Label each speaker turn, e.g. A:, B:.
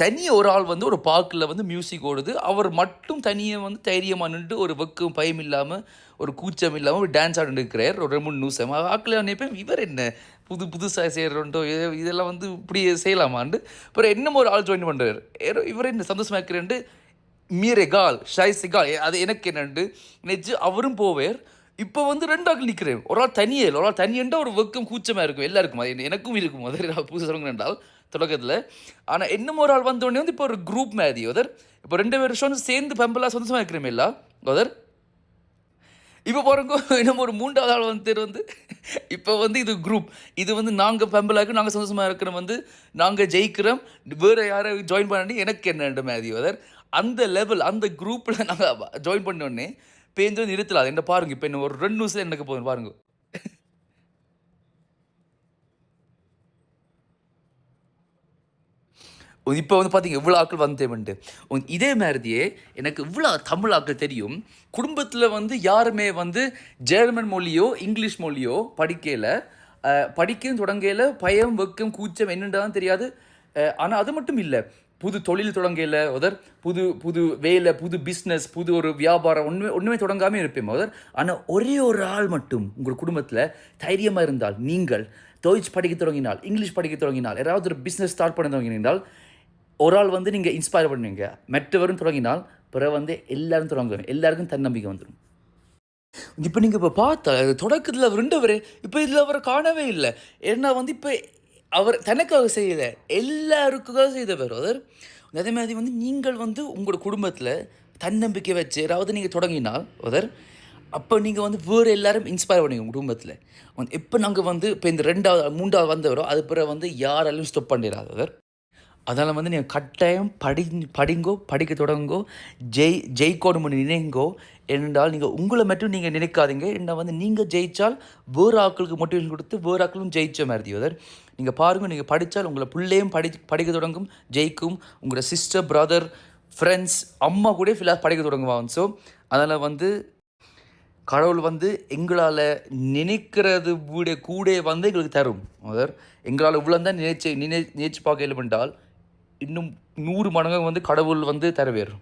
A: தனியாக ஒரு ஆள் வந்து ஒரு பார்க்கில் வந்து மியூசிக் ஓடுது, அவர் மட்டும் தனியாக வந்து தைரியமாக நின்று ஒரு வெக்கம் பயம் இல்லாமல் ஒரு கூச்சம் இல்லாமல் ஒரு டான்ஸ் ஆடிட்டு இருக்கிறார். ஒரு 2 3 நிமிஷம் ஆக்கில் நினைப்பேன், இவர் என்ன புதுசாக செய்கிறோன்ட்டோ இதெல்லாம் வந்து இப்படி செய்யலாமான்ட்டு. அப்புறம் இன்னும் ஒரு ஆள் ஜாயின் பண்ணுறாரு, இவர் என்ன சந்தோஷமாக இருக்கிறேன்ட்டு மீரெகால் ஷைசிகால் அது எனக்கு என்னண்டு நினச்சி அவரும் போவார். இப்போ வந்து 2 ஆட்கள் நிற்கிறேன், ஒரு ஆள் தனியே ஒரு ஆள் தனியண்டா ஒரு வெக்கம் கூச்சமாக இருக்கும் எல்லாருக்கும், அது எனக்கும் இருக்கும். அதர் புதுசாக சொல்லுங்க என்றால் தொடக்கத்தில். ஆனால் இன்னும் ஒரு ஆள் வந்தோடனே வந்து இப்போ ஒரு குரூப் மாதிரி அதர் இப்போ 2 வருஷம் சேர்ந்து பம்பலாக சந்தோஷமாக இருக்கிறோமே இல்லை அதர். இப்போ பாருங்க இன்னும் ஒரு 3வது ஆள் வந்து இப்போ வந்து இது குரூப், இது வந்து நாங்கள் பம்பலாக்கு நாங்கள் சந்தோஷமாக இருக்கிறோம், வந்து நாங்கள் ஜெயிக்கிறோம், வேறு யாரை ஜாயின் பண்ணி எனக்கு என்னன்ற மாதிரி அதர். அந்த லெவல் அந்த குரூப்பில் நாங்கள் ஜாயின் பண்ணோடனே பேருந்து வந்து நிறுத்தலாம். என்ன பாருங்க, இப்போ என்ன ஒரு 2 நிமிஷம் எனக்கு போதும் பாருங்க. இப்போ வந்து பார்த்தீங்க இவ்வளோ ஆட்கள் வந்தேன்ட்டு. இதே மாதிரியே எனக்கு இவ்வளோ தமிழ் ஆட்கள் தெரியும். குடும்பத்தில் வந்து யாருமே வந்து ஜெர்மன் மொழியோ இங்கிலீஷ் மொழியோ படிக்கவும் தொடங்கையில் பயம் வெக்கம் கூச்சம் என்னென்னு தெரியாது. ஆனால் அது மட்டும் இல்லை, புது தொழில் தொடங்கையில் உதர் புது புது வேலை புது பிஸ்னஸ் புது ஒரு வியாபாரம் ஒன்றுமே தொடங்காமல் இருப்பேன் உதர். ஆனால் ஒரே ஒரு ஆள் மட்டும் உங்கள் குடும்பத்தில் தைரியமாக இருந்தால், நீங்கள் டொய்ச் படிக்க தொடங்கினால், இங்கிலீஷ் படிக்க தொடங்கினால், யாராவது ஒரு பிஸ்னஸ் ஸ்டார்ட் பண்ண தொடங்கினால், ஒரு ஆள் வந்து நீங்கள் இன்ஸ்பயர் பண்ணுவீங்க, மற்றவரும் தொடங்கினால் பிறகு வந்து எல்லாரும் தொடங்குவாங்க, எல்லாருக்கும் தன்னம்பிக்கை வந்துடும். இப்போ நீங்கள் இப்போ பார்த்தா தொடக்கத்தில் 2 இப்போ இதில் அவரை காணவே இல்லை. ஏன்னா வந்து இப்போ அவர் தனக்காக செய்யலை, எல்லாருக்காக செய்தவர் அவர். அதே மாதிரி வந்து நீங்கள் வந்து உங்களோட குடும்பத்தில் தன்னம்பிக்கை வச்சு ஏதாவது நீங்கள் தொடங்கினால் அதர், அப்போ நீங்கள் வந்து வேறு எல்லாரும் இன்ஸ்பயர் பண்ணுவீங்க குடும்பத்தில். இப்போ நாங்கள் வந்து இப்போ இந்த 2வது 3வது வந்தவரோ அது பிறகு வந்து யாராலும் ஸ்டாப் பண்ணிடாது அதர். அதனால் வந்து நீங்கள் கட்டாயம் படிங்கோ, படிக்க தொடங்கோ, ஜெயிக்கணும்னு நினைங்கோ. என்றால் நீங்கள் உங்களை மட்டும் நீங்கள் நினைக்காதீங்க. என்ன வந்து நீங்கள் ஜெயித்தால் வேறு ஆட்களுக்கு மோட்டிவேஷன் கொடுத்து வேறு ஆட்களும் ஜெயிச்ச மாதிரி அதர். நீங்கள் பாருங்கள், நீங்கள் படித்தால் உங்களை பிள்ளையும் படிக்க தொடங்கும், ஜெயிக்கும். உங்களோட சிஸ்டர் பிரதர் ஃப்ரெண்ட்ஸ் அம்மா கூட ஃபுல்லாக படிக்க தொடங்குவாங்க. ஸோ அதனால் வந்து கடவுள் வந்து எங்களால் நினைக்கிறது கூட வந்து எங்களுக்கு தரும் அதர். எங்களால் இவ்வளோ தான் நினைச்சு பார்க்க என்றால் இன்னும் 100 மடங்கு வந்து கடவுள் வந்து தரவேறும்.